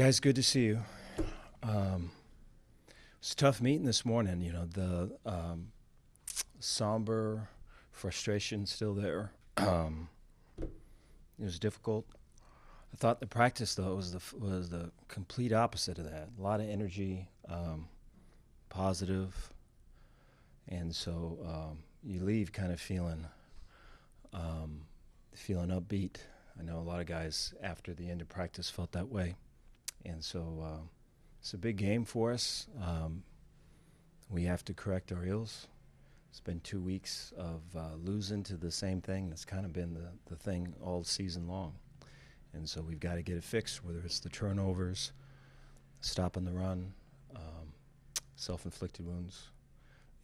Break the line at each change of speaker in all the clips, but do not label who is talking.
Guys, good to see you. Um, it's a tough meeting this morning. The somber frustration still there. It was difficult. I thought the practice though was the complete opposite of that. A lot of energy, positive, and so you leave kind of feeling upbeat. I know a lot of guys after the end of practice felt that way. And so it's a big game for us. We have to correct our ills. It's been 2 weeks of losing to the same thing. That's kind of been the thing all season long. And so we've got to get it fixed, whether it's the turnovers, stopping the run, self-inflicted wounds.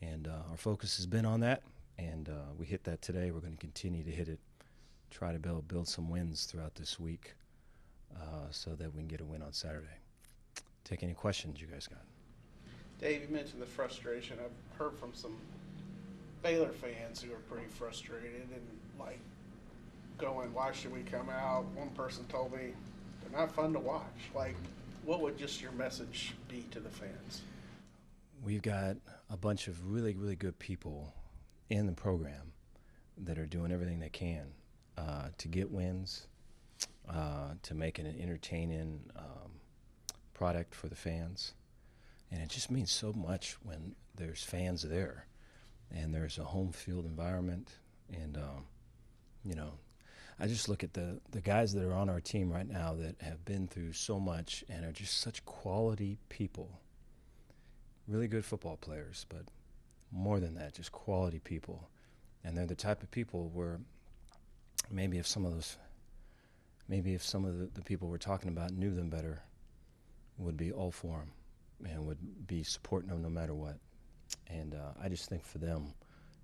And our focus has been on that, and we hit that today. We're going to continue to hit it, try to build some wins throughout this week. So that we can get a win on Saturday. Take any questions you guys got.
Dave, you mentioned the frustration. I've heard from some Baylor fans who are pretty frustrated and going, why should we come out? One person told me they're not fun to watch. What would just your message be to the fans?
We've got a bunch of really, really good people in the program that are doing everything they can to get wins, to make it an entertaining product for the fans. And it just means so much when there's fans there and there's a home field environment. And, I just look at the guys that are on our team right now that have been through so much and are just such quality people. Really good football players, but more than that, just quality people. And they're the type of people where maybe if some of the people we're talking about knew them better, would be all for them and would be supporting them no matter what. And I just think for them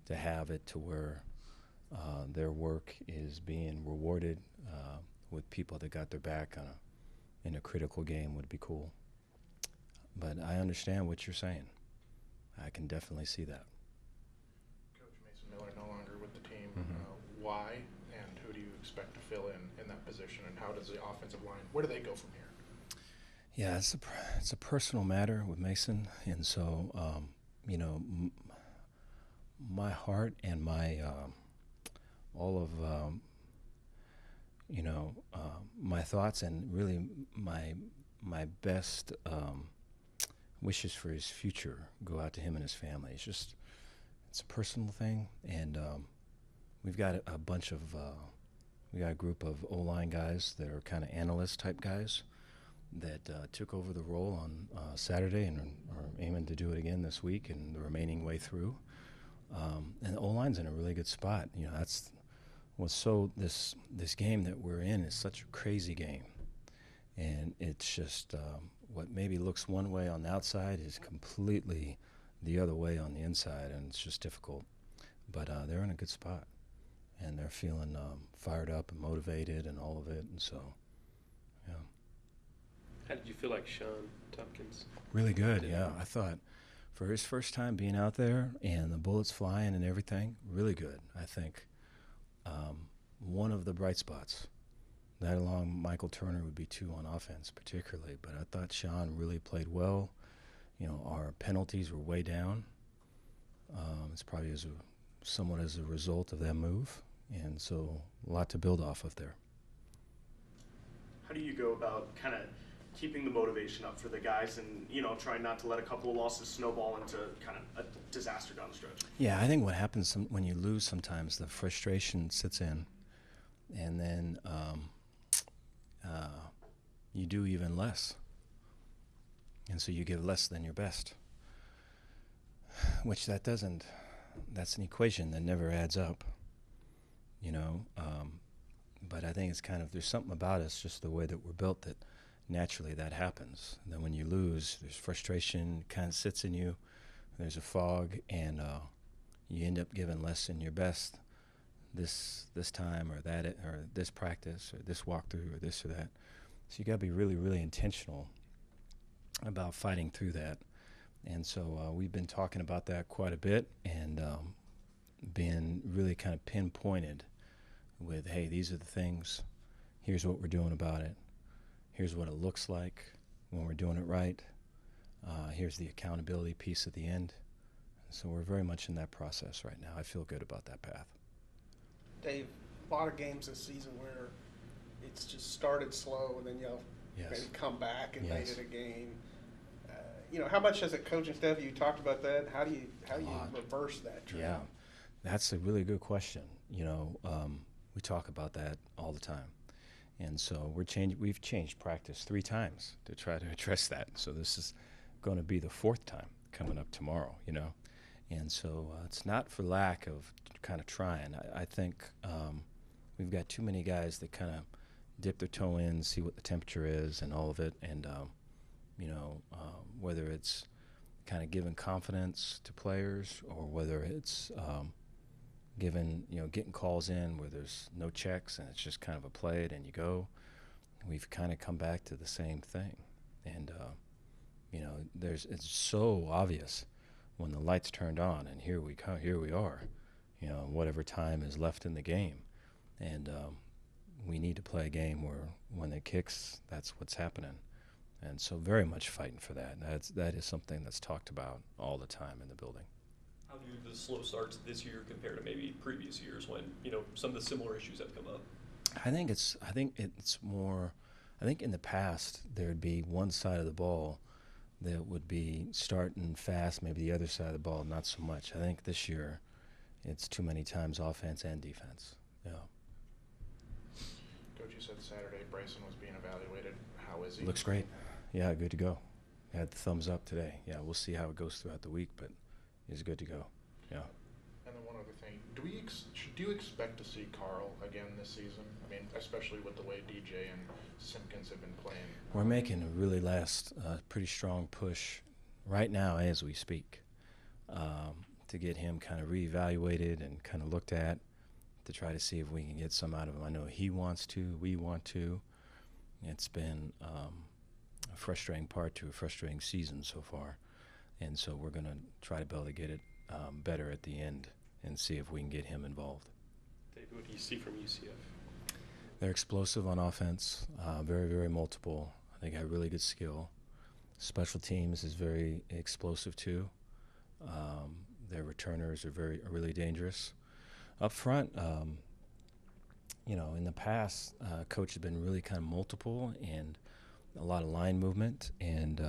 to have it to where their work is being rewarded with people that got their back in a critical game would be cool. But I understand what you're saying. I can definitely see that.
Coach Mason Miller no longer with the team.
Mm-hmm.
Why? Who do you expect to fill in that position, and how does the offensive line, where do they go from here?
Yeah, it's a personal matter with Mason, and so my heart and my all of my thoughts and really my best wishes for his future go out to him and his family. It's a personal thing, and we've got a bunch of we got a group of O-line guys that are kind of analyst type guys that took over the role on Saturday and are aiming to do it again this week and the remaining way through. And the O-line's in a really good spot. That's what's this game that we're in is such a crazy game, and it's just what maybe looks one way on the outside is completely the other way on the inside, and it's just difficult. But they're in a good spot, and they're feeling fired up and motivated and all of it, and so, yeah.
How did you feel like Sean Tompkins?
Really good, yeah. I thought for his first time being out there and the bullets flying and everything, really good. I think one of the bright spots. That along Michael Turner would be two on offense particularly, but I thought Sean really played well. Our penalties were way down. It's probably somewhat as a result of that move, and so a lot to build off of there.
How do you go about kind of keeping the motivation up for the guys and, trying not to let a couple of losses snowball into kind of a disaster down the stretch?
Yeah, I think what happens when you lose sometimes, the frustration sits in, and then you do even less. And so you give less than your best, which that's an equation that never adds up, but I think it's there's something about us, just the way that we're built, that naturally that happens. And then when you lose, there's frustration kind of sits in you, there's a fog, and you end up giving less than your best this time or that, or this practice or this walkthrough or this or that. So you got to be really, really intentional about fighting through that. And so we've been talking about that quite a bit, and being really kind of pinpointed with, hey, these are the things, here's what we're doing about it, here's what it looks like, when we're doing it right. Here's the accountability piece at the end. So we're very much in that process right now. I feel good about that path.
Dave, a lot of games this season where it's just started slow and then you'll maybe come back and made it a game. How much has it coaching staff? You talked about that. How do you reverse that trend?
Yeah, that's a really good question. We talk about that all the time. And so we've changed practice 3 times to try to address that. So this is going to be the 4th time coming up tomorrow, And so it's not for lack of kind of trying. I think we've got too many guys that kind of dip their toe in, see what the temperature is and all of it. And, whether it's kind of giving confidence to players or whether it's getting calls in where there's no checks and it's just kind of a play it and you go. We've kind of come back to the same thing. And, it's so obvious when the lights turned on and here we are, whatever time is left in the game. And we need to play a game where when it kicks, that's what's happening. And so very much fighting for that. That is something that's talked about all the time in the building.
How do the slow starts this year compare to maybe previous years when, some of the similar issues have come up?
I think it's more, I think in the past there'd be one side of the ball that would be starting fast, maybe the other side of the ball not so much. I think this year it's too many times offense and defense. Yeah.
Coach, you said Saturday Bryson was being evaluated. How is he?
Looks great. Yeah, good to go. Had the thumbs up today. Yeah, we'll see how it goes throughout the week, but he's good to go. Yeah.
And then one other thing, do you expect to see Carl again this season? I mean, especially with the way DJ and Simpkins have been playing.
We're making a really pretty strong push right now as we speak to get him kind of reevaluated and kind of looked at to try to see if we can get some out of him. I know he wants to. We want to. It's been a frustrating part to a frustrating season so far. And so we're going to try to be able to get it better at the end and see if we can get him involved.
David, what do you see from UCF?
They're explosive on offense, very, very multiple. They got really good skill. Special teams is very explosive too. Their returners are really dangerous. Up front, in the past, coach has been really kind of multiple and a lot of line movement and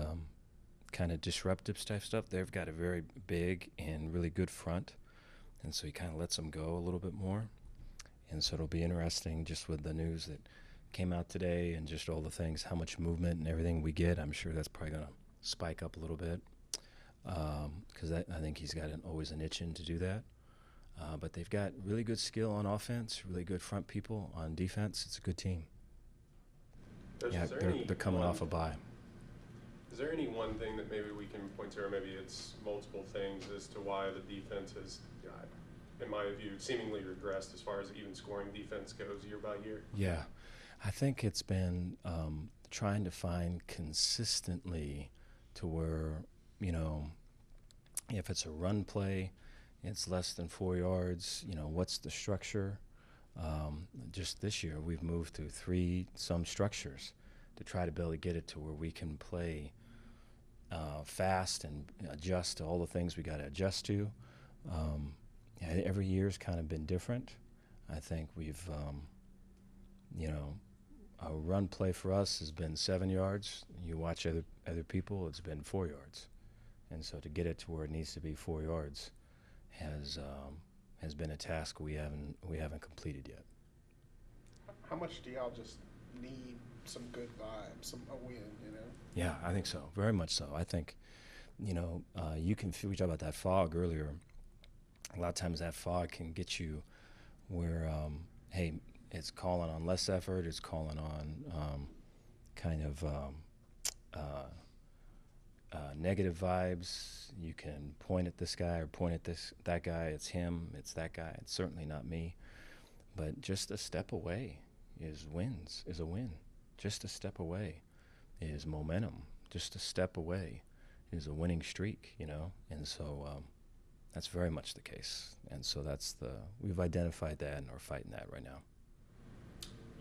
kind of disruptive type stuff. They've got a very big and really good front, and so he kind of lets them go a little bit more. And so it'll be interesting just with the news that came out today and just all the things, how much movement and everything we get. I'm sure that's probably going to spike up a little bit because I think he's got always an itching to do that. But they've got really good skill on offense, really good front people on defense. It's a good team. They're coming off a bye.
Is there any one thing that maybe we can point to, or maybe it's multiple things as to why the defense has, in my view, seemingly regressed as far as even scoring defense goes year by year?
Yeah. I think it's been trying to find consistently to where, if it's a run play, it's less than 4 yards, what's the structure? Just this year, we've moved through 3 structures to try to be able to get it to where we can play fast and adjust to all the things we got to adjust to. Every year's kind of been different. I think we've, a run play for us has been 7 yards. You watch other people, it's been 4 yards. And so to get it to where it needs to be 4 yards has been a task we haven't completed yet.
How much do y'all just need some good vibes, a win,
Yeah, I think so. Very much so. I think, you can feel, we talked about that fog earlier. A lot of times that fog can get you where, hey, it's calling on less effort. It's calling on negative vibes. You can point at this guy or point at that guy. It's him. It's that guy. It's certainly not me. But just a step away is a win. Just a step away is momentum. Just a step away is a winning streak, And so that's very much the case. And so we've identified that and are fighting that right now.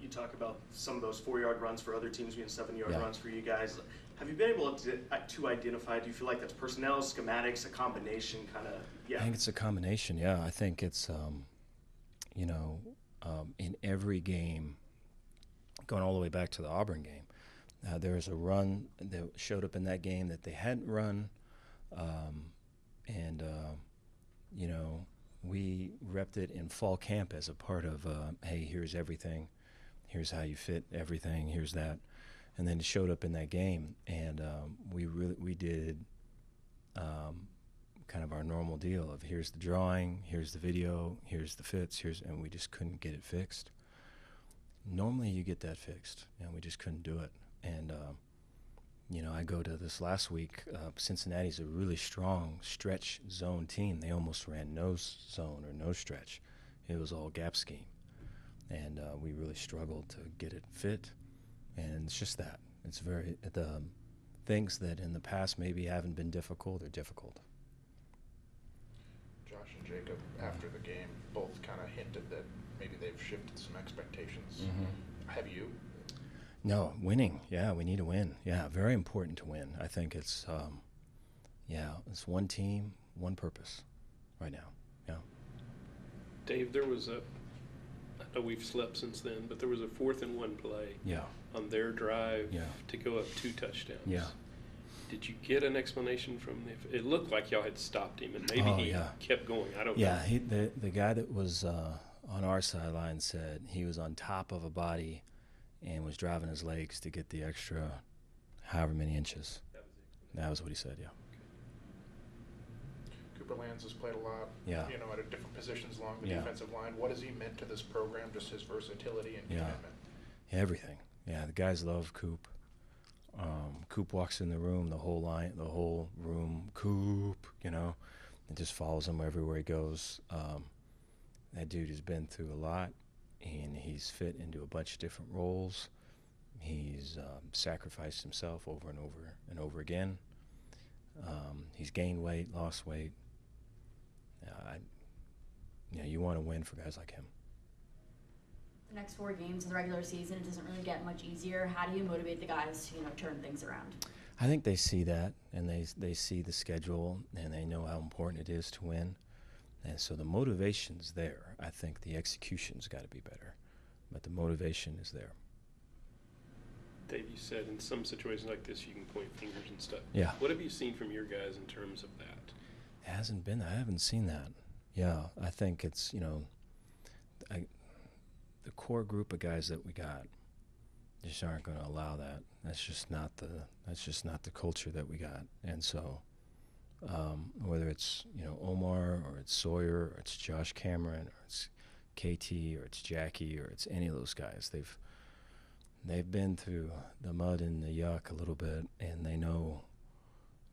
You talk about some of those 4-yard runs for other teams being 7-yard runs for you guys. Have you been able to identify, do you feel like that's personnel, schematics, a combination kind of, yeah?
I think it's a combination, yeah. I think it's, in every game, going all the way back to the Auburn game, there was a run that showed up in that game that they hadn't run, and we repped it in fall camp as a part of, hey, here's everything, here's how you fit everything, here's that. And then it showed up in that game, and we did kind of our normal deal of here's the drawing, here's the video, here's the fits, and we just couldn't get it fixed. Normally you get that fixed, and we just couldn't do it. And I go to this last week. Cincinnati's a really strong stretch zone team. They almost ran no zone or no stretch. It was all gap scheme, and we really struggled to get it fit. And it's just that. It's the things that in the past maybe haven't been difficult are difficult.
Josh and Jacob, after the game, both kind of hinted that maybe they've shifted some expectations.
Mm-hmm.
Have you?
No, winning. Yeah, we need to win. Yeah, very important to win. I think it's, it's one team, one purpose right now. Yeah.
Dave, there was I know we've slept since then, but there was a 4th-and-1 play
Yeah.
on their drive
Yeah.
to go up 2 touchdowns.
Yeah.
Did you get an explanation from it looked like y'all had stopped him, and maybe he kept going. I don't know.
Yeah, the guy that was on our sideline said he was on top of a body and was driving his legs to get the extra however many inches. That was what he said, yeah.
Cooper Lands has played a lot,
Yeah.
At different positions along the
Yeah.
defensive line. What has he meant to this program, just his versatility and
Yeah.
commitment?
Everything. Yeah, the guys love Coop. Coop walks in the room, the whole room, Coop, it just follows him everywhere he goes. That dude has been through a lot, and he's fit into a bunch of different roles. He's sacrificed himself over and over and over again. He's gained weight, lost weight. You want to win for guys like him.
The next 4 games of the regular season, it doesn't really get much easier. How do you motivate the guys to, turn things around?
I think they see that, and they see the schedule, and they know how important it is to win. And so the motivation's there. I think the execution's got to be better, but the motivation is there.
Dave, you said in some situations like this you can point fingers and stuff.
Yeah.
What have you seen from your guys in terms of that?
I haven't seen that. Yeah, I think it's, the core group of guys that we got just aren't going to allow that. That's just not the culture that we got. And so whether it's, Omar or it's Sawyer or it's Josh Cameron or it's KT or it's Jackie or it's any of those guys, they've been through the mud and the yuck a little bit, and they know,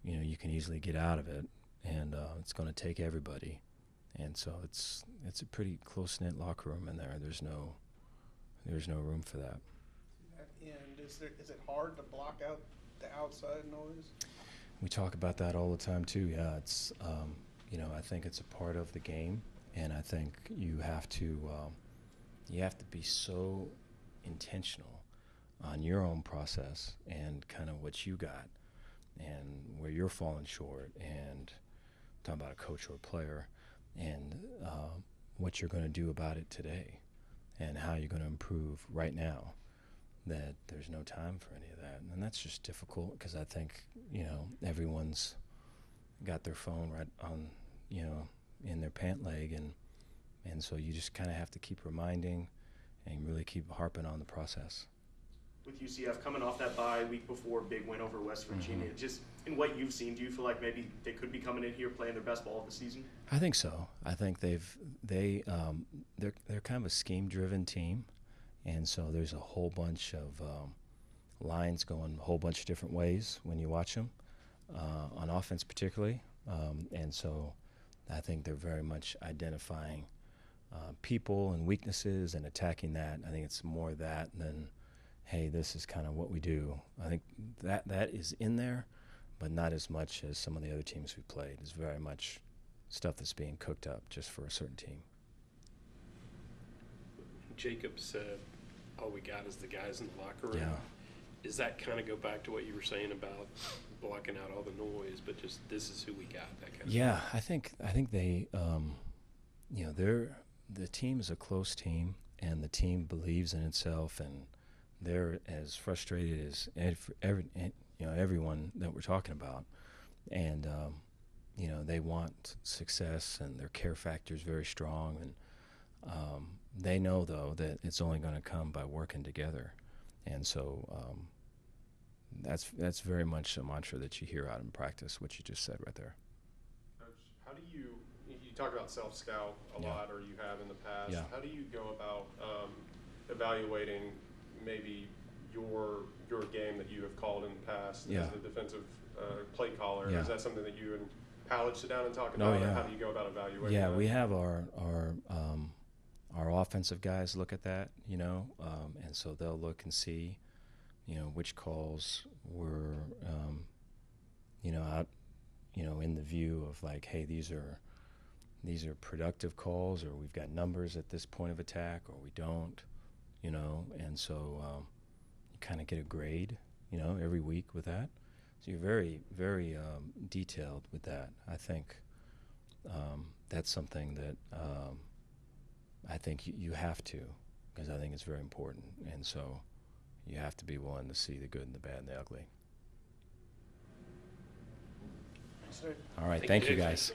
you can easily get out of it, and it's going to take everybody. And so it's a pretty close-knit locker room in there. There's no room for that.
And is it hard to block out the outside noise?
We talk about that all the time too. Yeah, it's I think it's a part of the game, and I think you have to be so intentional on your own process and kind of what you got and where you're falling short, and talking about a coach or a player, and what you're going to do about it today and how you're going to improve right now, that there's no time for any of that. And that's just difficult because I think, everyone's got their phone right on, in their pant leg, and so you just kind of have to keep reminding and really keep harping on the process.
With UCF coming off that bye week before, big win over West Virginia,
Mm-hmm.
just in what you've seen, do you feel like maybe they could be coming in here playing their best ball of the season?
I think so. I think they're kind of a scheme-driven team, and so there's a whole bunch of lines going a whole bunch of different ways when you watch them, on offense particularly, and so I think they're very much identifying people and weaknesses and attacking that. I think it's more that than, hey, this is kind of what we do. I think that is in there, but not as much as some of the other teams we played. It's very much stuff that's being cooked up just for a certain team.
Jacob said, all we got is the guys in the locker room.
Yeah.
Is that kind of go back to what you were saying about blocking out all the noise, but just this is who we got, that kind of
Yeah,
thing?
I think they, you know, the team is a close team, and the team believes in itself, and they're as frustrated as everyone that we're talking about, and you know, they want success, and their care factor is very strong, and they know though that it's only going to come by working together, and so that's very much a mantra that you hear out in practice, what you just said right there.
Coach, how do you talk about self-scout a lot, or you have in the past.
Yeah.
How do you go about evaluating maybe your game that you have called in the past as the defensive play caller?
Yeah.
Is that something that you and College sit down and talk
Oh,
about, or
yeah.
how do you go about evaluating
Yeah,
that?
we have our offensive guys look at that, you know, and so they'll look and see, you know, which calls were, you know, out, you know, in the view of like, hey, these are productive calls, or we've got numbers at this point of attack, or we don't, you know, and so you kind of get a grade, you know, every week with that. So you're very, very detailed with that. I think that's something that I think you have to, because I think it's very important. And so you have to be willing to see the good and the bad and the ugly.
Thanks, Dave.
All right,
Thank
thank
you,
you
Dave.
guys.